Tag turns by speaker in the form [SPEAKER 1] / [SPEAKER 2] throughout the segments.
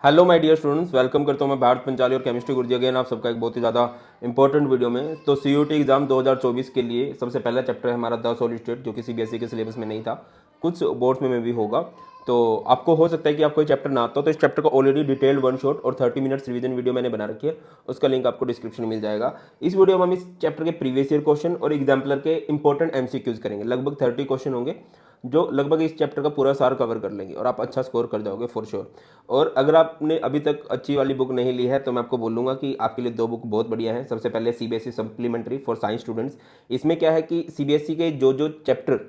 [SPEAKER 1] Hello my dear students, welcome करता हूँ मैं भारत पंचाली और केमिस्ट्री गुरुजी अगेन आप सबका एक बहुत ही ज़्यादा इंपॉर्टेंट वीडियो में। तो सीयूटी एग्जाम 2024 के लिए सबसे पहला चैप्टर है हमारा द सॉलिड स्टेट, जो कि सीबीएसई के सिलेबस में नहीं था, कुछ बोर्ड्स में भी होगा। तो आपको हो सकता है कि आपको ये चैप्टर ना आता हो, तो इस चैप्टर का ऑलरेडी डिटेल्ड वन शॉट और 30 मिनट्स रिवीजन वीडियो मैंने बना रखी है, उसका लिंक आपको डिस्क्रिप्शन में मिल जाएगा। इस वीडियो में हम इस चैप्टर के प्रीवियस ईयर क्वेश्चन और एग्जाम्पलर के इंपॉर्टेंट एमसीक्यूज करेंगे। लगभग 30 क्वेश्चन होंगे जो लगभग इस चैप्टर का पूरा सार कवर कर लेंगे और आप अच्छा स्कोर कर जाओगे फॉर श्योर। और अगर आपने अभी तक अच्छी वाली बुक नहीं ली है तो मैं आपको बोलूँगा कि आपके लिए दो बुक बहुत बढ़िया है। सबसे पहले CBSE supplementary for science students. इसमें क्या है कि सीबीएसई के जो जो चैप्टर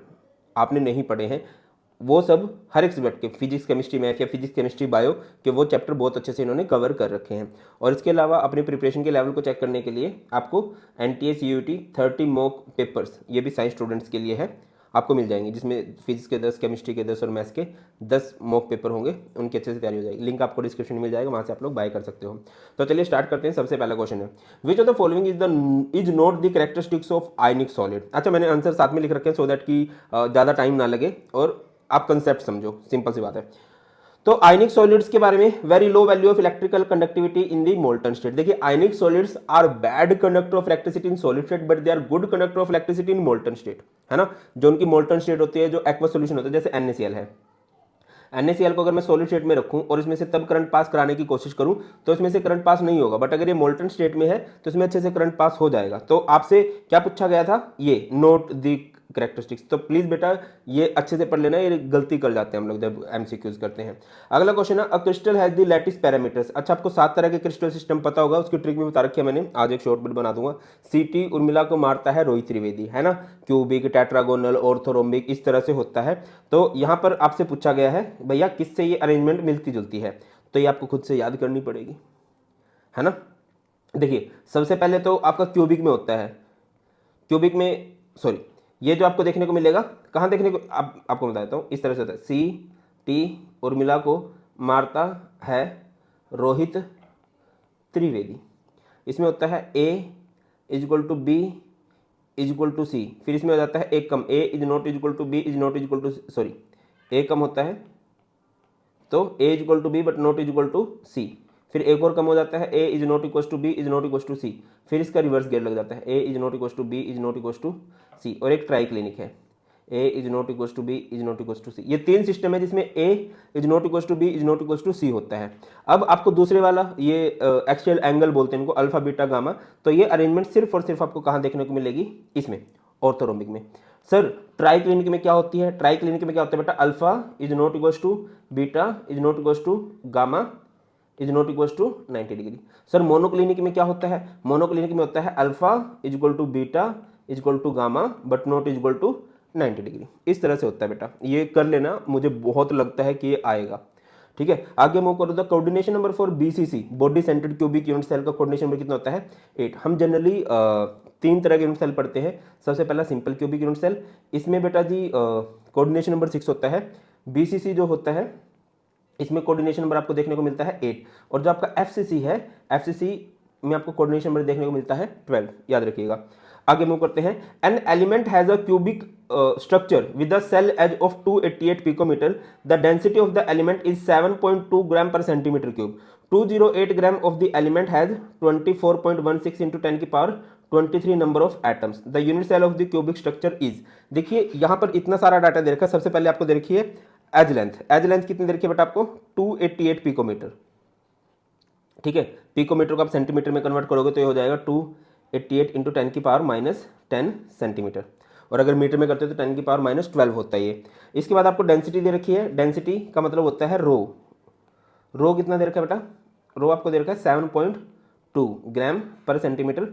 [SPEAKER 1] आपने नहीं पढ़े हैं वो सब हर एक सब्जेक्ट के फिजिक्स केमिस्ट्री मैथ या फिजिक्स केमिस्ट्री बायो के वो चैप्टर बहुत अच्छे से इन्होंने कवर कर रखे हैं। और इसके अलावा अपनी प्रिपरेशन के लेवल को चेक करने के लिए आपको एनटीए सीयूटी 30 मॉक पेपर्स, ये भी साइंस स्टूडेंट्स के लिए है, आपको मिल जाएंगे, जिसमें फिजिक्स के 10, केमिस्ट्री के 10 और मैथ्स के 10 मॉक पेपर होंगे, उनकी अच्छे से तैयारी हो जाएगी। लिंक आपको डिस्क्रिप्शन में मिल जाएगा, वहाँ से आप लोग बाय कर सकते हो। तो चलिए स्टार्ट करते हैं। सबसे पहला क्वेश्चन है, which of the following is not the characteristics of ionic solid. अच्छा, मैंने आंसर साथ में लिख रखे हैं सो दैट कि ज़्यादा टाइम ना लगे और आप कंसेप्ट समझो, सिंपल सी बात है। तो आयनिक सॉलिड्स के बारे में, very low value of electrical conductivity in the molten state. देखिए, ionic solids are bad conductor of electricity in solid state but they are good conductor of electricity in molten state, है ना। जो उनकी molten state होती है, जो aqua solution होता है, जैसे NaCl है, NaCl को अगर मैं सॉलिड स्टेट में रखूं और इसमें से तब करंट पास कराने की कोशिश करूं तो इसमें से करंट पास नहीं होगा, बट अगर ये मोल्टन स्टेट में है तो इसमें अच्छे से करंट पास हो जाएगा। तो आपसे क्या पूछा गया था, ये नोट दी कैरेक्टरिस्टिक्स। तो प्लीज बेटा ये अच्छे से पढ़ लेना, ये गलती कर जाते हैं हम लोग जब एमसीक्यूज करते हैं। अगला क्वेश्चन है, a crystal has the lattice parameters. अच्छा, आपको 7 तरह के क्रिस्टल सिस्टम पता होगा, उसकी ट्रिक भी बता रखी है मैंने, आज एक शॉर्ट वीडियो बना दूंगा। सीटी उर्मिला को मारता है रोहित त्रिवेदी, है ना। क्यूबिक, टेट्रागोनल, ऑर्थोरोम्बिक, इस तरह से होता है। तो यहाँ पर आपसे पूछा गया है भैया किससे ये अरेंजमेंट मिलती जुलती है, तो ये आपको खुद से याद करनी पड़ेगी, है ना। देखिए, सबसे पहले तो आपका क्यूबिक में होता है, क्यूबिक में सॉरी, ये जो आपको देखने को मिलेगा, कहाँ देखने को, आपको बता देता हूँ, इस तरह से होता है। सी उर्मिला को मारता है रोहित त्रिवेदी। इसमें होता है A is equal to B is equal to C। फिर इसमें हो जाता है एक कम, A is not is equal to B is not is equal to, sorry, A कम होता है तो A is equal to B but not is equal to C। फिर एक और कम हो जाता है, A is not equal to B is not equal to C। फिर इसका रिवर्स गेयर लग जाता है, A is not equal to B is not equal to C। और एक ट्राई क्लिनिक है, A is not equal to B is not equal to C। ये 3 system है जिसमें A is not equal to B is not equal to C होता है। अब आपको दूसरे वाला, ये एक्सियल एंगल बोलते हैं इनको, अल्फा बीटा गामा, तो ये अरेंजमेंट सिर्फ और सिर्फ आपको कहाँ देखने को मिलेगी, इसमें ऑर्थोरोम्बिक में। सर ट्राई क्लिनिक में क्या होती है, ट्राई क्लिनिक में क्या होता है बेटा, alpha is not equal to beta is not equal to gamma is not equal to 90 degree. Sir monoclinic में क्या होता है, मोनोक्लिनिक में होता है alpha is equal to beta is equal to gamma but not is equal to 90 degree. इस तरह से होता है बेटा, ये कर लेना, मुझे बहुत लगता है कि ये आएगा। ठीक है, आगे मूव करो। The coordination number for BCC, body centred cubic unit cell का कोऑर्डिनेशन नंबर कितना होता है, 8। हम जनरली 3 तरह के यूनिट सेल पढ़ते हैं। सबसे पहला सिंपल क्यूबिक यूनिट सेल, इसमें बेटा जी कोऑर्डिनेशन नंबर 6 होता है। BCC जो होता है इसमें कोऑर्डिनेशन नंबर आपको देखने को मिलता है 8। और जो आपका FCC है, FCC में आपको कोऑर्डिनेशन नंबर देखने को मिलता है 12, याद रखिएगा। आगे मूव करते हैं। An element has a cubic structure with a cell edge of 288 picometer, the density of the element is 7.2 gram per centimetre cube. 208 gram of the element has 24.16 into 10 की power 23 number of atoms. The unit cell of the cubic structure is. देखिए यहाँ पर इतना सारा data दे रखा है। सबसे पहले आपको दे रखी है एज लेंथ, एज लेंथ कितनी दे रखी है बेटा आपको, 288 पिकोमीटर। ठीक है, पिकोमीटर को आप सेंटीमीटर में कन्वर्ट करोगे तो ये हो जाएगा 288 इंटू 10 की पावर -10 सेंटीमीटर। और अगर मीटर में करते हो तो 10 की पावर -12 होता है ये। इसके बाद आपको डेंसिटी दे रखी है, डेंसिटी का मतलब होता है रो। रो कितना दे रखा है बेटा, रो आपको दे रखा है 7.2 ग्राम पर सेंटीमीटर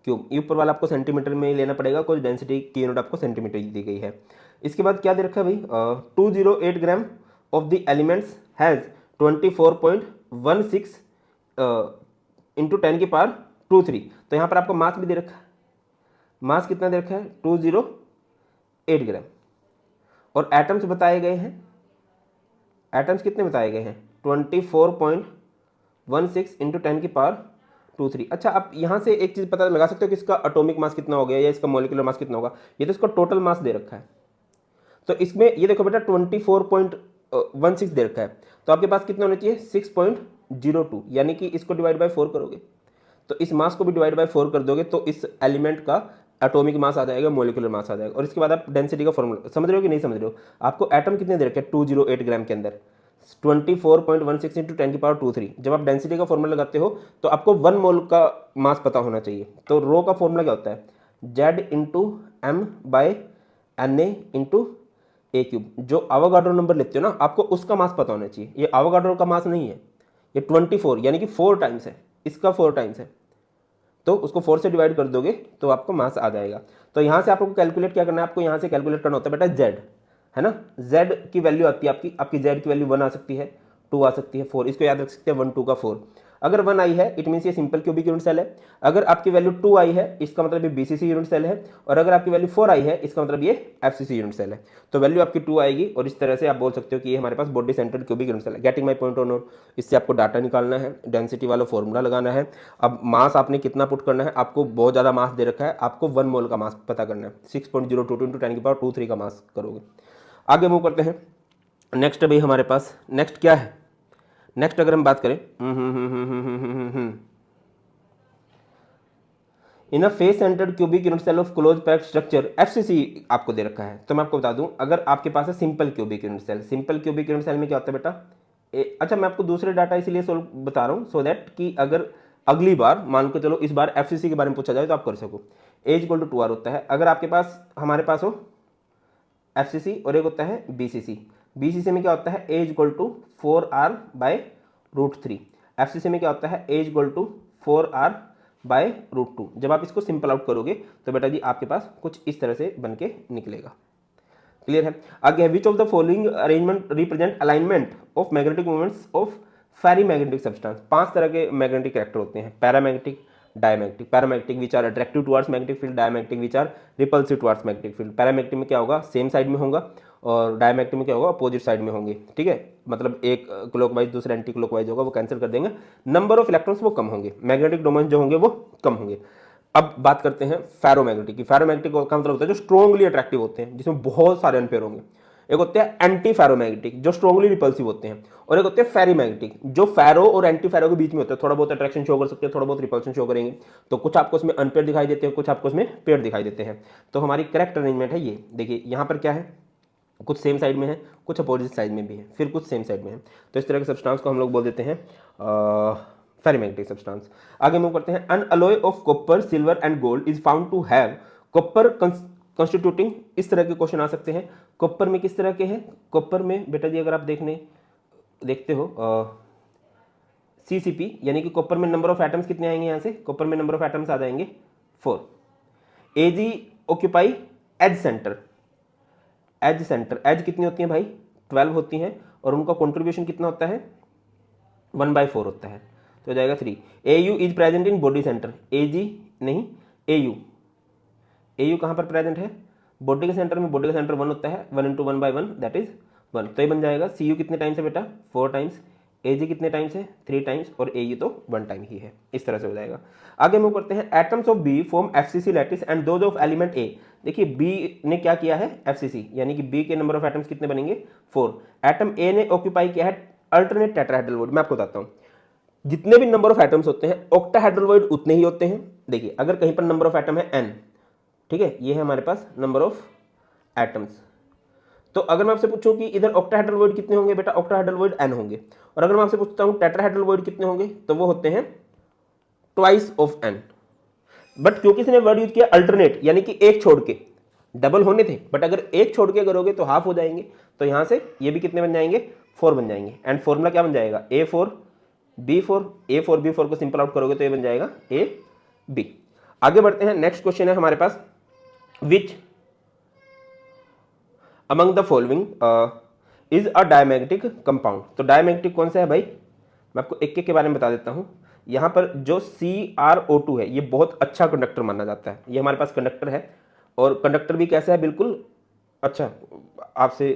[SPEAKER 1] क्यूब। ये ऊपर वाला आपको सेंटीमीटर में ही लेना पड़ेगा, कुछ डेंसिटी की यूनिट आपको सेंटीमीटर दी गई है। इसके बाद क्या दे रखा है भाई, 208 gram of the elements has 24.16 into 10 की पावर 23। तो यहाँ पर आपको मास भी दे रखा है, मास कितना दे रखा है 208 ग्राम। और एटम्स बताए गए हैं, एटम्स कितने बताए गए हैं 24.16 इंटू 10 की पावर 23। अच्छा, आप यहाँ से एक चीज़ पता लगा सकते हो कि इसका एटॉमिक मास कितना हो गया या इसका मॉलिक्यूलर मास कितना होगा। ये तो इसका टोटल मास दे रखा है, तो इसमें ये देखो बेटा 24.16 दे रखा है, तो आपके पास कितना होना चाहिए 6.02 यानी कि इसको डिवाइड बाय 4 करोगे तो इस मास को भी डिवाइड बाय 4 कर दोगे तो इस एलिमेंट का एटॉमिक मास आ जाएगा, मोलिकुलर मास आ जाएगा। और इसके बाद आप डेंसिटी का फॉर्मूला समझ रहे हो कि नहीं समझ रहे हो? आपको एटम कितने दे रखे हैं 208 ग्राम के अंदर 24.16 इंटू 10⁻²3। जब आप डेंसिटी का फॉर्मूला लगाते हो तो आपको 1 मोल का मास पता होना चाहिए। तो रो का फॉर्मूला क्या होता है? Z into M by N A into a cube. जो अवोगाड्रो नंबर लेते हो ना, आपको उसका मास पता होना चाहिए। ये अवोगाड्रो का मास नहीं है, ये 24 यानी कि 4 टाइम्स है, इसका 4 टाइम्स है। तो उसको 4 से डिवाइड कर दोगे तो आपको मास आ जाएगा। तो यहाँ से आपको कैलकुलेट क्या करना है? आपको यहाँ से कैलकुलेट करना होता है बेटा Z, है ना। Z की वैल्यू आती है आपकी Z की वैल्यू 1 आ सकती है, 2 आ सकती है, 4। इसको याद रख सकते हैं 1 2 का 4। अगर 1 आई है इट मीन्स ये सिंपल क्यूबिक यूनिट सेल है। अगर आपकी वैल्यू 2 आई है इसका मतलब ये BCC यूनिट सेल है। और अगर आपकी वैल्यू 4 आई है इसका मतलब ये FCC यूनिट सेल है। तो वैल्यू आपकी 2 आएगी और इस तरह से आप बोल सकते हो कि ये हमारे पास body centred cubic unit cell है। गेटिंग माय पॉइंट और नोट? इससे आपको डाटा निकालना है, डेंसिटी वाला फॉर्मूला लगाना है। अब मास आपने कितना पुट करना है? आपको बहुत ज़्यादा मास दे रखा है, आपको 1 मोल का मास पता करना है। 6.02 इंटू 10⁻23 का मास करोगे। आगे मूव करते हैं। नेक्स्ट अभी हमारे पास नेक्स्ट क्या है? नेक्स्ट अगर हम बात करें in a face centred cubic unit cell of close packed structure FCC आपको दे रखा है। तो मैं आपको बता दूं, अगर आपके पास है simple cubic unit cell, simple cubic unit cell में क्या होता है बेटा? अच्छा, मैं आपको दूसरे डाटा इसलिए सोल्व बता रहा हूँ सो दैट कि अगर अगली बार मान के चलो इस बार FCC के बारे में पूछा जाए तो आप कर सको। A = 2R होता है। अगर आपके पास हमारे पास हो FCC और एक होता है BCC। BCC में क्या होता है? A = 4R/√3। FCC में क्या होता है? A = 4R/√2। जब आप इसको सिंपल आउट करोगे तो बेटा जी आपके पास कुछ इस तरह से बन के निकलेगा। क्लियर है? आगे which of the following arrangement represent alignment of magnetic moments of ferrimagnetic substance? 5 तरह के मैग्नेटिक कैरेक्टर होते हैं, paramagnetic, diamagnetic. Paramagnetic which are attractive towards magnetic field, diamagnetic which are repulsive towards magnetic field. Paramagnetic में क्या होगा? Same side में होगा और डायमैग्नेटिक में क्या होगा? अपोजिट साइड में होंगे। ठीक है, मतलब एक क्लॉकवाइज दूसरा एंटी क्लॉकवाइज होगा, वो कैंसिल कर देंगे। नंबर ऑफ इलेक्ट्रॉन्स वो कम होंगे, मैग्नेटिक डोमेन जो होंगे वो कम होंगे। अब बात करते हैं फेरोमैग्नेटिक की। फेरोमैग्नेटिक का मतलब होता है जो स्ट्रॉन्गली अट्रैक्टिव होते हैं, जिसमें बहुत सारे अनपेयर होंगे। एक होते हैं एंटी फेरोमैग्नेटिक जो स्ट्रॉन्गली रिपल्सिव होते हैं, और एक होते हैं फेरीमैग्नेटिक जो फेरो और एंटी फेरो के बीच में होते हैं। थोड़ा बहुत अट्रैक्शन शो कर सकते हैं, थोड़ा बहुत रिपल्शन शो करेंगे। तो कुछ आपको इसमें अनपेयर दिखाई देते हैं, कुछ आपको इसमें पेयर दिखाई देते हैं। तो हमारी करेक्ट अरेंजमेंट है ये। देखिए यहाँ पर क्या है, कुछ सेम साइड में है, कुछ अपोजिट साइड में भी है, फिर कुछ सेम साइड में है। तो इस तरह के सब्सटेंस को हम लोग बोल देते हैं फेरीमैग्नेटिक सब्सटेंस। आगे मूव करते हैं। An alloy of copper, silver and gold is found to have copper constituting. इस तरह के क्वेश्चन आ सकते हैं। कॉपर में किस तरह के हैं? कॉपर में बेटा जी अगर आप देखते हो CCP यानी कि कॉपर में नंबर ऑफ एटम्स कितने आएंगे? यहाँ से कॉपर में नंबर ऑफ एटम्स आ जाएंगे 4। Ag occupy edge centre. Edge centre, edge कितनी होती है भाई? 12 होती हैं और उनका कॉन्ट्रीब्यूशन कितना होता है? 1/4 होता है, तो हो जाएगा 3। Au is present in body centre. Ag नहीं, Au कहाँ पर प्रेजेंट है? बॉडी के सेंटर में। बॉडी का सेंटर 1 होता है, 1 × 1/1 दैट इज 1। तो ये बन जाएगा Cu कितने टाइम्स है बेटा? 4 टाइम्स। Ag कितने टाइम्स है? 3 टाइम्स। और Au तो 1 टाइम ही है। इस तरह से हो जाएगा। आगे मूव करते हैं। Atoms of B form FCC lattice and those of element A। देखिए B ने क्या किया है? FCC, यानी कि B के नंबर ऑफ एटम्स कितने बनेंगे? 4। एटम A ने ऑक्यूपाई किया है अल्टरनेट टेट्राहेड्रल बॉडी। मैं आपको बताता हूँ, जितने भी नंबर ऑफ एटम्स होते हैं ऑक्टाहेड्रल वॉइड उतने ही होते हैं। देखिए अगर कहीं पर नंबर ऑफ एटम है n, ठीक है, ये है हमारे पास नंबर ऑफ एटम्स। तो अगर मैं आपसे पूछूं कि इधर ऑक्टाहेड्रल वॉइड कितने होंगे बेटा? ऑक्टाहेड्रल वॉइड n होंगे। और अगर मैं आपसे पूछता हूं टेट्राहेड्रल वॉइड कितने होंगे, तो वो होते हैं ट्वाइस ऑफ n। बट क्योंकि इसने वर्ड यूज किया अल्टरनेट, यानी कि एक छोड़ के, डबल होने थे बट अगर एक छोड़ के करोगे तो हाफ हो जाएंगे। तो यहां से ये भी कितने बन जाएंगे? 4 बन जाएंगे। एंड फॉर्मूला क्या बन जाएगा? A4 B4। A4 B4 को सिंपल आउट करोगे तो ये बन जाएगा AB। आगे बढ़ते हैं। नेक्स्ट क्वेश्चन है हमारे पास, which among the following is a diamagnetic compound. तो डायमैग्नेटिक कौन सा है भाई? मैं आपको एक एक के बारे में बता देता हूं। यहां पर जो CrO2 है ये बहुत अच्छा कंडक्टर माना जाता है। ये हमारे पास कंडक्टर है, और कंडक्टर भी कैसा है? बिल्कुल अच्छा। आपसे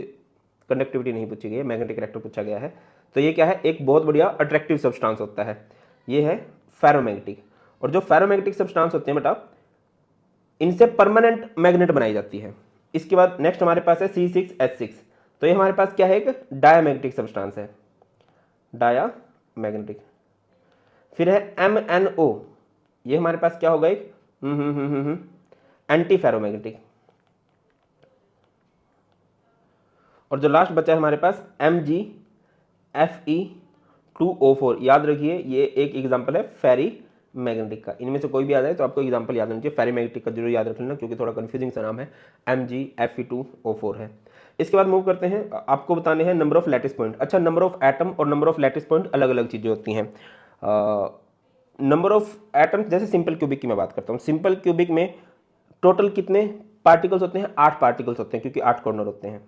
[SPEAKER 1] कंडक्टिविटी नहीं पूछी गई है, मैग्नेटिक कैरेक्टर पूछा गया है। तो ये क्या है? एक बहुत बढ़िया अट्रैक्टिव सब्सटेंस होता है। ये है फेरोमैग्नेटिक। और जो फेरोमैग्नेटिक सब्सटेंस होते हैं बेटा, इनसे परमानेंट मैग्नेट बनाई जाती है। इसके बाद नेक्स्ट हमारे पास है C6H6। तो ये हमारे पास क्या है? एक डायमैग्नेटिक सब्सटेंस है, डायमैग्नेटिक मैग्नेटिक। फिर है MnO, ये हमारे पास क्या होगा एक एंटी फेरोमैग्नेटिक। और जो लास्ट बचा है हमारे पास MgFe2O4, याद रखिए ये एक एग्जांपल है फेरी मैग्नेटिक का। इनमें से कोई भी आ जाए तो आपको एग्जांपल याद होना चाहिए, फेरी मैग्नेटिक का जरूर याद रख लेना क्योंकि थोड़ा कंफ्यूजिंग सा नाम है, MgFe2O4 है। इसके बाद मूव करते हैं, आपको बताने हैं नंबर ऑफ लैटिस पॉइंट। अच्छा, नंबर ऑफ एटम और नंबर ऑफ लैटिस पॉइंट अलग अलग चीजें होती हैं। नंबर ऑफ एटम, जैसे सिंपल क्यूबिक की मैं बात करता हूँ, सिंपल क्यूबिक में टोटल कितने पार्टिकल्स होते हैं? 8 पार्टिकल्स होते हैं क्योंकि 8 कॉर्नर होते हैं,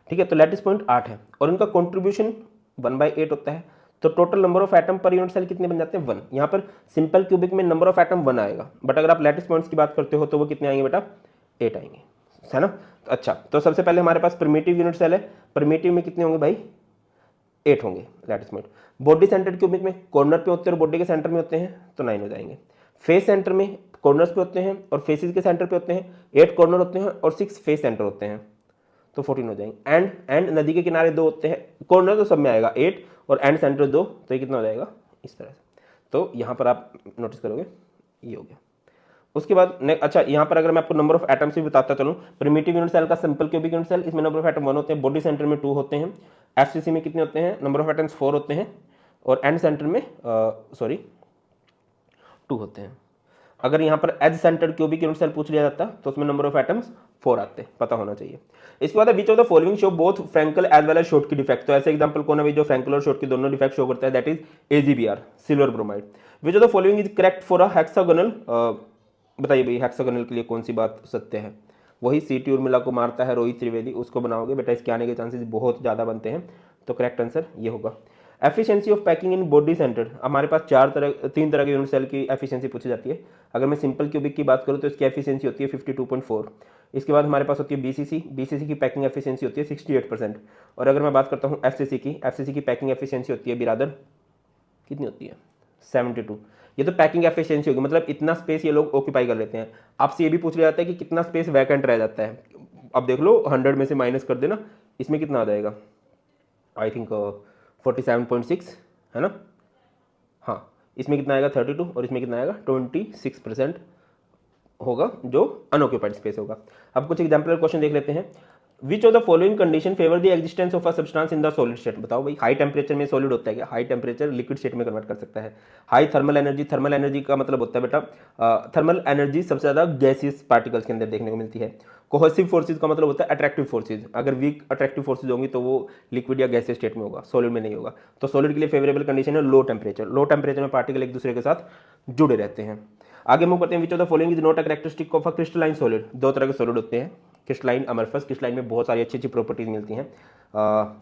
[SPEAKER 1] ठीक है। तो लैटिस पॉइंट 8 है और इनका कॉन्ट्रीब्यूशन 1/8 होता है। तो total number of atom per unit cell कितने बन जाते हैं? 1। यहाँ पर सिंपल क्यूबिक में नंबर ऑफ एटम 1 आएगा, बट अगर आप लैटिस पॉइंट्स की बात करते हो तो वो कितने आएंगे बेटा? 8 आएंगे, है ना। अच्छा, तो सबसे पहले हमारे पास प्रिमिटिव यूनिट सेल है, प्रिमिटिव में कितने होंगे भाई? 8 होंगे lattice point. Body centred cubic में कॉर्नर पे होते हैं और बॉडी के सेंटर में होते हैं तो 9 हो जाएंगे। फेस सेंटर में कॉर्नर्स पे होते हैं और फेसेस के सेंटर पे होते हैं, 8 कॉर्नर होते हैं और 6 फेस सेंटर होते हैं तो 14 हो जाएंगे। एंड नदी के किनारे 2 होते हैं, कॉर्नर तो सब में आएगा 8 और एंड सेंटर 2, तो ये कितना हो जाएगा? इस तरह से। तो यहाँ पर आप नोटिस करोगे ये हो गया। उसके बाद अच्छा, यहाँ पर अगर मैं आपको नंबर ऑफ एटम्स भी बताता चलूँ, प्रिमिटिव यूनिट सेल का सिंपल क्यूबिक यूनिट सेल, इसमें नंबर ऑफ एटम 1 होते हैं, बॉडी सेंटर में 2 होते हैं, एफसीसी में कितने होते हैं? नंबर ऑफ एटम्स 4 होते हैं और एंड सेंटर में 2 होते हैं। अगर यहाँ पर edge centred cubic unit cell पूछ लिया जाता तो उसमें नंबर ऑफ एटम्स 4 आते, पता होना चाहिए। इसके बाद which of the following show both Frenkel as well as Schottky defect. तो ऐसे एग्जांपल कौन है जो फ्रैंकल और शॉर्ट की दोनों डिफेक्ट शो करता है? That is AgBr, silver bromide. Which of the following is correct for a hexagonal, बताइए भाई हेक्सागोनल के लिए कौन सी बात सत्य है? वही सीटी उर्मिला को मारता है रोहित त्रिवेदी, उसको बनाओगे बेटा, इसके आने के चांसेस बहुत ज़्यादा बनते हैं। तो करेक्ट आंसर ये होगा। Efficiency of packing in body centre, हमारे पास 3 तरह के यूनिट सेल की एफिशिएंसी पूछी जाती है। अगर मैं सिंपल क्यूबिक की बात करूँ तो इसकी एफिशिएंसी होती है 52.4। इसके बाद हमारे पास होती है बीसीसी की पैकिंग एफिशिएंसी होती है 68%। और अगर मैं बात करता हूँ एफसीसी की पैकिंग एफिशिएंसी होती है बिरादर कितनी होती है? 72। ये तो पैकिंग एफिशिएंसी होगी, मतलब इतना स्पेस ये लोग ऑक्यूपाई कर लेते हैं। आपसे ये भी पूछ लिया जाता है कि कितना स्पेस वैकेंट रह जाता है। अब देख लो 100 में से माइनस कर देना, इसमें कितना आ जाएगा? आई थिंक 47.6 है ना। हाँ, इसमें कितना आएगा? 32 और इसमें कितना आएगा? 26% होगा जो अनऑक्यूपाइड स्पेस होगा। अब कुछ एग्जाम्पल क्वेश्चन देख लेते हैं। Which of the following condition favour the existence of a substance in the solid state. बताओ भाई, हाई टेम्परेचर में सॉलिड होता है क्या? हाई टेम्परेचर लिक्विड स्टेट में कन्वर्ट कर सकता है। High thermal energy, thermal energy का मतलब होता है बेटा, थर्मल एनर्जी सबसे ज्यादा गैसियस पार्टिकल्स के अंदर देखने को मिलती है। कोहेसिव फोर्सेज का मतलब होता है अट्रैक्टिव फोर्सेज, अगर वीक अट्रैक्टिव फोर्सेज होंगी तो वो लिक्विड या गैसियस स्टेट में होगा, सॉलिड में नहीं होगा। तो सॉलिड के लिए फेवरेबल कंडीशन है लो टेम्परेचर। लो टेम्परेचर में पार्टिकल एक दूसरे के साथ जुड़े रहते हैं। आगे मूव करते हैं। Which of the following is not a characteristic of a crystalline solid. 2 तरह के सॉलिड होते हैं, क्रिस्टलाइन, अमरफस। क्रिस्टलाइन में बहुत सारी अच्छी अच्छी प्रॉपर्टीज मिलती हैं।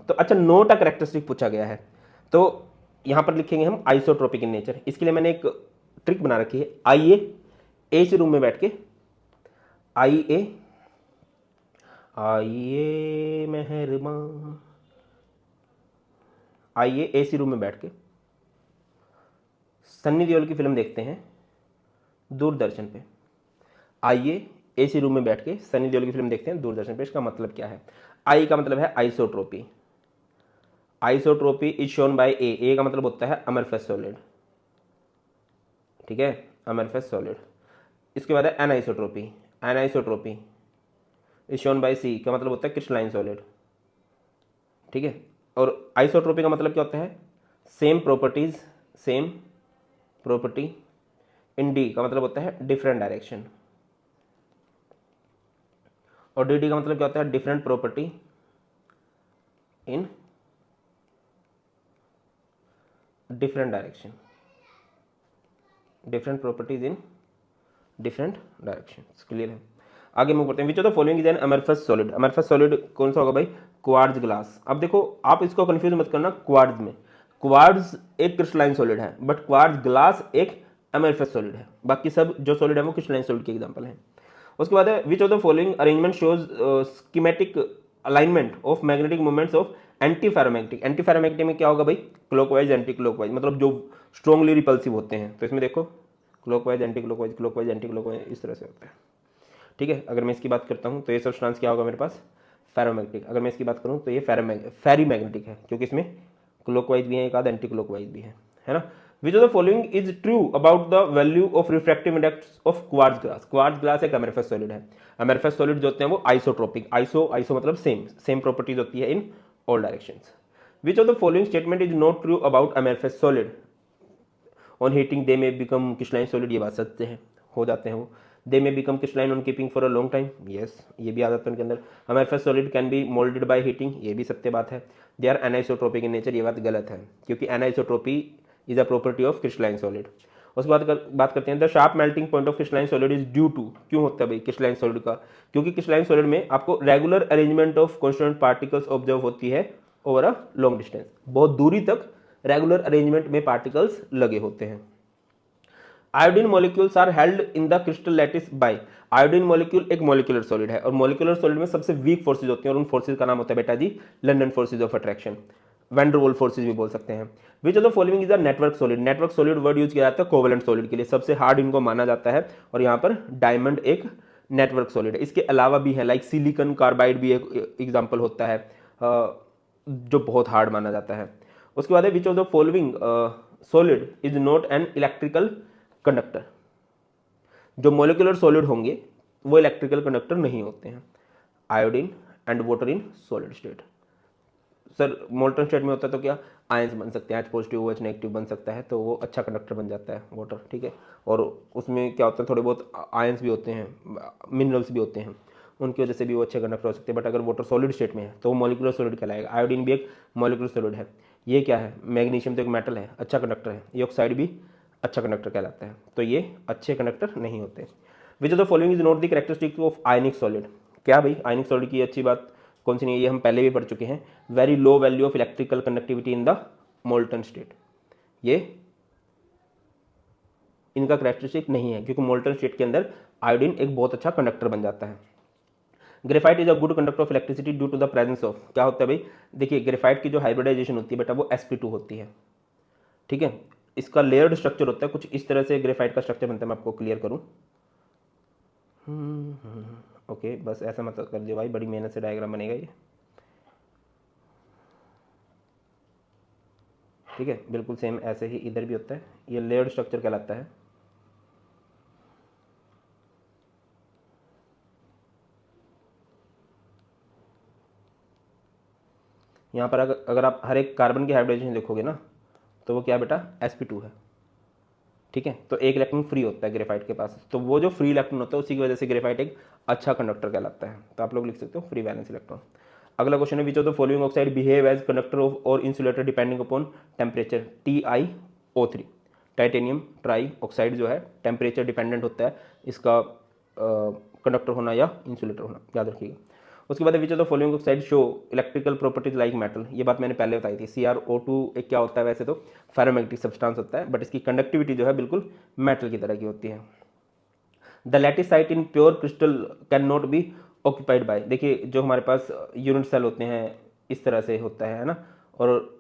[SPEAKER 1] तो अच्छा, नोट अ कैरेक्टरिस्टिक पूछा गया है तो यहाँ पर लिखेंगे हम आइसोट्रोपिक इन नेचर। इसके लिए मैंने एक ट्रिक बना रखी है। आइए एसी रूम में बैठ के, आइए मेहरबान, आइए एसी रूम में बैठ के सन्नी देओल की फिल्म देखते हैं दूरदर्शन पे। आइए एसी रूम में बैठ के सनी देओल की फिल्म देखते हैं दूरदर्शन पे। इसका मतलब क्या है? आई का मतलब है isotropy. Isotropy is shown by a का मतलब होता है अमरफस सॉलिड, ठीक है, अमरफस सॉलिड। इसके बाद है एनाइसोट्रोपी। एनाइसोट्रोपी इज शोन बाय सी का मतलब होता है क्रिस्टलाइन सॉलिड, ठीक है। और आइसोट्रोपी का मतलब क्या होता है? Same properties, same property in D का मतलब होता है डिफरेंट डायरेक्शन। और डी का मतलब क्या होता है? Different property in different direction, different properties in different direction. Clear है? आगे मूव करते हैं। Which of the following is an amorphous solid. Amorphous solid कौन सा होगा भाई? Quartz glass. अब देखो आप इसको कंफ्यूज मत करना क्वार्ट्ज में। क्वार्ट्ज एक क्रिस्टलाइन सॉलिड है बट क्वार्ट्ज ग्लास एक अमरफस सॉलिड है। बाकी सब जो सॉलिड है वो क्रिस्टलाइन सॉलिड के एग्जांपल हैं। उसके बाद है which of the following arrangement shows schematic alignment of magnetic movements of anti ferromagnetic. Anti ferromagnetic में क्या होगा भाई? क्लॉकवाइज, एंटी क्लॉकवाइज, मतलब जो स्ट्रॉन्गली रिपल्सिव होते हैं। तो इसमें देखो clockwise, anti clockwise, clockwise, anti clockwise, इस तरह से होता है, ठीक है। अगर मैं इसकी बात करता हूँ तो ये सब्सटेंस क्या होगा मेरे पास? फेरोमैग्नेटिक। अगर मैं इसकी बात करूँ तो ये फेरी मैग्नेटिक है क्योंकि इसमें क्लॉकवाइज भी है, एक आध एंटी क्लॉकवाइज भी है ना। विच of the following is true about the value of refractive index of quartz glass. Quartz glass एक अमेरफस सॉलिड है। अमेरफस सॉलिड जो होते हैं वो आइसोट्रोपिक, आइसो मतलब सेम प्रॉपर्टीज होती है in all directions. Which of the following statement is not true about amorphous solid, on heating they may become crystalline solid, ये बात सत्य है, हो जाते हैं वो। They may become crystalline on keeping for a long time, yes, ये भी आ जाता है उनके अंदर। Amorphous solid can be moulded by heating, ये भी सत्य बात है। They are anisotropic in nature, ये बात गलत है, क्योंकि anisotropy is a property of crystalline solid. उसके बाद बात करते हैं the sharp melting point of crystalline solid is due to, क्यों होता है भाई क्रिस्टलाइन सॉलिड का, क्योंकि क्रिस्टलाइन सॉलिड में आपको regular arrangement of constant particles observe होती है ओवर अ लॉन्ग डिस्टेंस, बहुत दूरी तक रेगुलर अरेंजमेंट में पार्टिकल्स लगे होते हैं। Iodine molecules are held in the crystal lattice by, iodine molecule एक मॉलिक्यूलर सॉलिड है और मॉलिक्यूलर सॉलिड में सबसे वीक फोर्सेज होती हैं और उन फोर्सेज का नाम होता है बेटा जी London forces of attraction, van der Waals forces भी बोल सकते हैं। Which of the following is a network solid, network solid word use किया जाता है कोवेलेंट सॉलिड के लिए, सबसे हार्ड इनको माना जाता है और यहाँ पर डायमंड एक नेटवर्क सॉलिड है। इसके अलावा भी है लाइक सिलिकॉन कार्बाइड भी एक एग्जाम्पल होता है जो बहुत हार्ड माना जाता है। उसके बाद है which of the following solid is not an electrical conductor, जो मोलिकुलर सॉलिड होंगे वो इलेक्ट्रिकल कंडक्टर नहीं होते हैं। Iodine and water in solid state, sir molten state में होता है तो क्या आयंस बन सकते हैं, H पॉजिटिव OH नेगेटिव बन सकता है, तो वो अच्छा कंडक्टर बन जाता है वाटर, ठीक है। और उसमें क्या होता है थोड़े बहुत आयंस भी होते हैं, मिनरल्स भी होते हैं, उनकी वजह से भी वो अच्छे कंडक्टर हो सकते हैं। बट अगर वाटर सॉलिड स्टेट में है तो वो मॉलिकुलर सॉलिड कहलाएगा। आयोडीन भी एक मॉलिकुलर सॉलिड है। ये क्या है, मैग्नीशियम तो एक मेटल है, अच्छा कंडक्टर है। ये ऑक्साइड भी अच्छा कंडक्टर कहलाता है, तो ये अच्छे कंडक्टर नहीं होते। विच of the following is not the characteristic of ionic solid, क्या भाई आयनिक सॉलिड की अच्छी बात कौन सी नहीं है, ये हम पहले भी पढ़ चुके हैं। Very low value of electrical conductivity in the molten state, ये इनका कैरेक्टरिस्टिक नहीं है क्योंकि मोल्टन स्टेट के अंदर आयोडीन एक बहुत अच्छा कंडक्टर बन जाता है। Graphite is a good conductor of electricity due to the presence of, क्या होता है भाई, देखिए ग्रेफाइट की जो हाइब्रिडाइजेशन होती है बेटा वो sp2 होती है, ठीक है। इसका लेयर्ड स्ट्रक्चर होता है, कुछ इस तरह से ग्रेफाइट का स्ट्रक्चर बनता है, मैं आपको क्लियर करूं। ओके बस ऐसा मत कर दियो भाई, बड़ी मेहनत से डायग्राम बनेगा ये, ठीक है। बिल्कुल सेम ऐसे ही इधर भी होता है, ये लेयर्ड स्ट्रक्चर कहलाता है। यहाँ पर अगर आप हर एक कार्बन की हाइब्रिडाइजेशन देखोगे ना तो वो क्या बेटा sp2 है, ठीक है। तो एक इलेक्ट्रॉन फ्री होता है ग्रेफाइट के पास, तो वो जो फ्री इलेक्ट्रॉन होता है उसी की वजह से ग्रेफाइट एक अच्छा कंडक्टर कहलाता है। तो आप लोग लिख सकते हो फ्री वैलेंस इलेक्ट्रॉन। अगला क्वेश्चन है which of the following oxide behave as conductor of और insulator depending upon temperature, TiO3, titanium tri oxide जो है टेम्परेचर डिपेंडेंट होता है इसका कंडक्टर होना या इंसुलेटर होना, याद रखिएगा। उसके बाद which of the following oxide show electrical properties like metal, ये बात मैंने पहले बताई थी। CrO2 एक क्या होता है, वैसे तो फेरोमैग्नेटिक सब्सटेंस होता है बट इसकी कंडक्टिविटी जो है बिल्कुल मेटल की तरह की होती है। The lattice site in pure crystal can not B occupied by, देखिए जो हमारे पास यूनिट सेल होते हैं इस तरह से होता है ना, और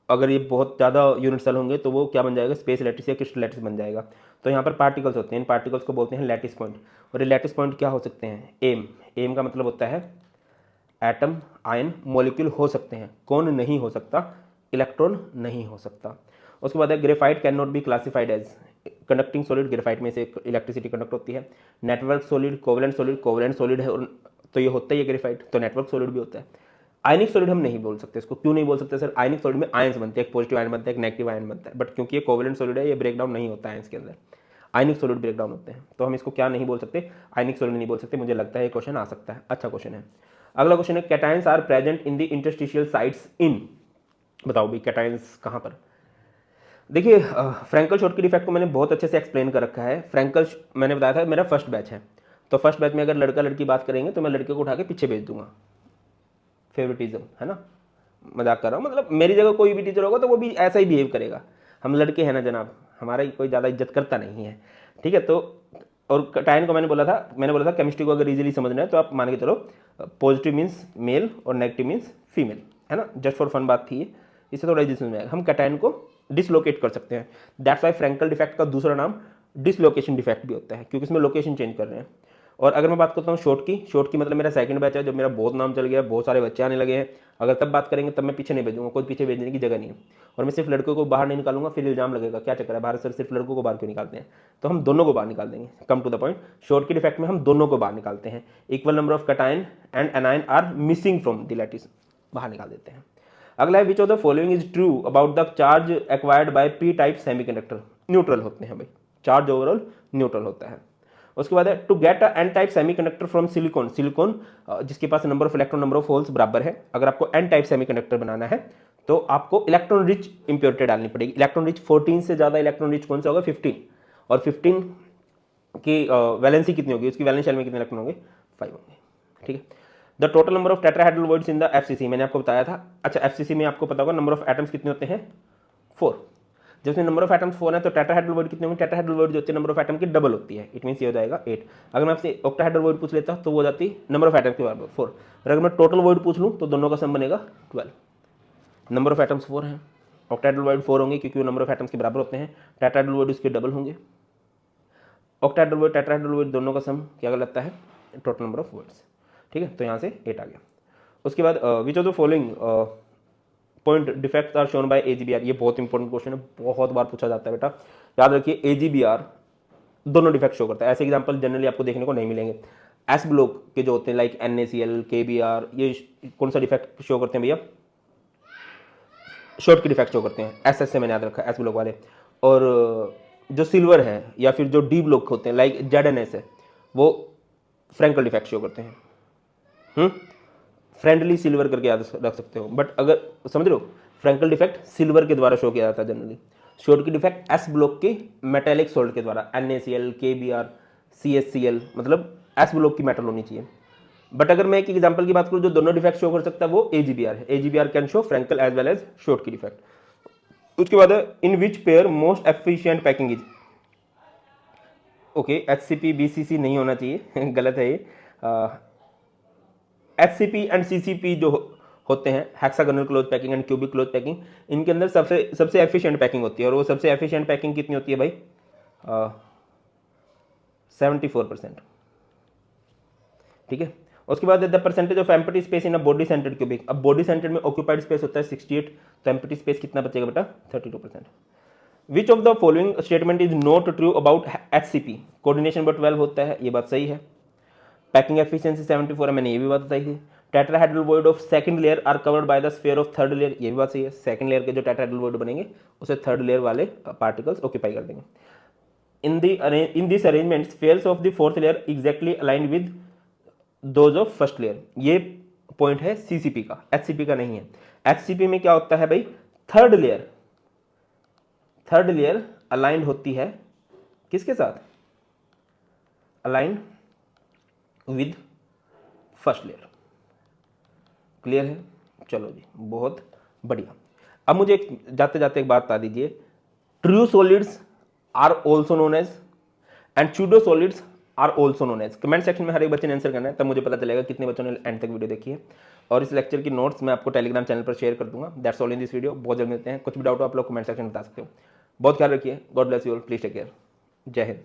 [SPEAKER 1] अगर ये बहुत ज़्यादा यूनिट सेल होंगे तो वो क्या बन जाएगा, स्पेस लैटिस या क्रिस्टल लैटिस बन जाएगा। तो यहाँ पर पार्टिकल्स होते हैं, इन पार्टिकल्स को बोलते हैं लैटिस पॉइंट। और ये लैटिस पॉइंट क्या हो सकते हैं, एम का मतलब होता है एटम, आयन, मॉलिक्यूल हो सकते हैं, कौन नहीं हो सकता, इलेक्ट्रॉन नहीं हो सकता। उसके बाद है graphite can not be classified as conducting solid, graphite में से इलेक्ट्रिसिटी कंडक्ट होती है। नेटवर्क सॉलिड, कोवेलेंट सॉलिड है तो ये होता ही है ग्रेफाइट, तो नेटवर्क सॉलिड भी होता है। आयनिक सॉलिड हम नहीं बोल सकते इसको, क्यों नहीं बोल सकते सर, आयनिक सॉलिड में आयंस बनते हैं, एक पॉजिटिव आयन बनता है, एक नेगेटिव आयन बनता है, बट क्योंकि ये कोवेलेंट सॉलिड है ये ब्रेक डाउन नहीं होता है आयंस के अंदर, आयनिक सॉलिड ब्रेक डाउन होते हैं, तो हम इसको क्या नहीं बोल सकते, आयनिक सॉलिड नहीं बोल सकते। मुझे लगता है ये क्वेश्चन आ सकता है, अच्छा क्वेश्चन है। अगला क्वेश्चन है cations are present in the interstitial sites in, बताओ भाई कैटायंस कहाँ पर। देखिए फ्रैंकल शॉर्ट की डिफेक्ट को मैंने बहुत अच्छे से एक्सप्लेन कर रखा है। फ्रैंकल मैंने बताया था मेरा फर्स्ट बैच है, तो फर्स्ट बैच में अगर लड़का लड़की बात करेंगे तो मैं लड़के को उठा के पीछे भेज दूंगा, फेवरेटिज्म है ना, मजाक कर रहा हूँ, मतलब मेरी जगह कोई भी टीचर होगा तो वो भी ऐसा ही बिहेव करेगा। हम लड़के हैं ना जनाब, हमारा कोई ज़्यादा इज्जत करता नहीं है, ठीक है। तो और टाइन को मैंने बोला था केमिस्ट्री को अगर इजीली समझना है तो आप मान के चलो पॉजिटिव मीन्स मेल और नेगेटिव मीन्स फीमेल, है ना, जस्ट फॉर फन बात थी ये, इससे थोड़ा इजी समझ में आएगा। हम कैटायन को डिसलोकेट कर सकते हैं, दैट्स वाई फ्रैंकल डिफेक्ट का दूसरा नाम डिसलोकेशन डिफेक्ट भी होता है, क्योंकि इसमें लोकेशन चेंज कर रहे हैं। और अगर मैं बात करता हूँ शॉर्ट की मतलब मेरा सेकंड बैच है, जब मेरा बहुत नाम चल गया, बहुत सारे बच्चे आने लगे हैं, अगर तब बात करेंगे तब मैं पीछे नहीं भेजूंगा, कोई पीछे भेजने की जगह नहीं है। और मैं सिर्फ लड़कों को बाहर नहीं निकालूंगा, फिर इल्जाम लगेगा क्या चक्कर है भारत सर सिर्फ लड़कों को बाहर क्यों निकालते हैं, तो हम दोनों को बाहर निकाल देंगे। Come to the point, Schottky defect में हम दोनों को बाहर निकालते हैं। Equal number of cation and anion are missing from the lattice, बाहर निकाल देते हैं। अगला है which of the following is true about the charge acquired by P type semiconductor, neutral होते हैं भाई, चार्ज ओवरऑल न्यूट्रल होता है। उसके बाद है to get a n type semiconductor from silicon, silicon जिसके पास number of electron number of holes बराबर है, अगर आपको एन टाइप सेमीकंडक्टर बनाना है तो आपको इलेक्ट्रॉन रिच इंप्योरिटी डालनी पड़ेगी। इलेक्ट्रॉन रिच 14 से ज्यादा इलेक्ट्रॉन रिच कौन सा होगा, 15, और 15 की वैलेंसी कितनी होगी, उसकी वैलेंस शेल में कितने इलेक्ट्रॉन होंगे, 5 होंगे। ठीक है। The total number of tetrahedral voids in the FCC, मैंने आपको बताया था। अच्छा, एफसीसी में आपको पता होगा नंबर ऑफ एटम्स कितने होते हैं, 4। जब उसमें नंबर ऑफ एटम्स 4 है तो टेट्राहेड्रल वॉइड कितने होंगे, टेट्राहेड्रल वॉइड जो होती है नंबर ऑफ एटम की डबल होती है, इट मींस ये हो जाएगा 8। अगर मैं आपसे ऑक्टाहेड्रल वॉइड पूछ लेता तो वो हो जाती नंबर ऑफ एटम के बराबर 4। और अगर मैं टोटल वॉइड पूछ लूँ तो दोनों का सम बनेगा 12। नंबर ऑफ एटम्स 4 हैं, ऑक्टाहेड्रल वॉइड 4 होंगे क्योंकि वो नंबर ऑफ एटम्स के बराबर होते हैं, टेट्राहेड्रल वॉइड उसके डबल होंगे। ऑक्टाहेड्रल वॉइड टेट्राहेड्रल वॉइड दोनों का सम क्या लगता है, टोटल नंबर ऑफ वॉइड्स। ठीक है, तो यहाँ से 8 आ गया। उसके बाद which of the following point defects are shown by AgBr, ये बहुत इंपॉर्टेंट क्वेश्चन है, बहुत बार पूछा जाता है बेटा, याद रखिए एजीबीआर दोनों डिफेक्ट शो करता है। ऐसे एग्जांपल जनरली आपको देखने को नहीं मिलेंगे। एस ब्लॉक के जो होते हैं लाइक NaCl, KBr, ये कौन सा डिफेक्ट शो करते हैं भैया, शॉर्ट की डिफेक्ट शो करते हैं। SS से मैंने याद रखा, एस ब्लॉक वाले। और जो सिल्वर है या फिर जो डी ब्लॉक होते हैं लाइक ZNS है, वो फ्रैंकल डिफेक्ट शो करते हैं। फ्रेंडली सिल्वर करके याद रख सकते हो, बट अगर समझ रहे हो फ्रैंकल डिफेक्ट सिल्वर के द्वारा शो किया जाता है जनरली। शॉर्ट की डिफेक्ट एस ब्लॉक के मेटेलिक सोल्ट के द्वारा, NaCl, KBr, CHCl, मतलब एस ब्लॉक की मेटल होनी चाहिए। बट अगर मैं एक एग्जांपल की बात करूं जो दोनों डिफेक्ट शो कर सकता है वो AGBR है। AGBR can show Frenkel as well as Schottky defect. उसके बाद in which pair most efficient packing is, okay HCP BCC नहीं होना चाहिए गलत है ये। HCP एंड CCP जो होते हैं, hexagonal close packing and cubic close packing, इनके अंदर सबसे एफिशिएंट पैकिंग होती है, और वो सबसे एफिशिएंट पैकिंग कितनी होती है भाई, 74%। ठीक है। उसके बाद the percentage of empty space in a body centred cubic, अब बॉडी सेंटर्ड में ऑक्यूपाइड स्पेस होता है 68, तो एम्प्टी स्पेस कितना बचेगा बेटा, 32%। विच of the following statement is not true about HCP, coordination number 12 होता है, ये बात सही है। पैकिंग एफिशिएंसी 74 है, मैंने ये भी बात बताई थी। Tetrahedral void of second layer are covered by the sphere of third layer, ये भी बात सही है। सेकंड लेयर के जो टेट्राहेड्रल वॉइड बनेंगे उसे थर्ड लेयर वाले पार्टिकल्स ऑक्यूपाई कर देंगे। in this arrangement spheres of the fourth layer exactly aligned with those of first layer, ये पॉइंट है CCP का, HCP का नहीं है। HCP में क्या होता है भाई, थर्ड लेयर अलाइंड होती है किसके साथ, aligned with first layer. Clear है, चलो जी बहुत बढ़िया। अब मुझे जाते जाते एक बात बता दीजिए, true solids are also known as and pseudo solids are also known as. Comment section में हर एक बच्चे ने आंसर करना है, तब मुझे पता चलेगा कितने बच्चों ने एंड तक वीडियो देखी है। और इस लेक्चर की नोट्स मैं आपको टेलीग्राम चैनल पर शेयर कर दूंगा। That's all in this video. बहुत जल्द मिलते हैं, कुछ भी डाउट हो आप लोग कमेंट सेक्शन में बता सकते हो। बहुत ख्याल रखिए, god bless you all, please take care, जय हिंद।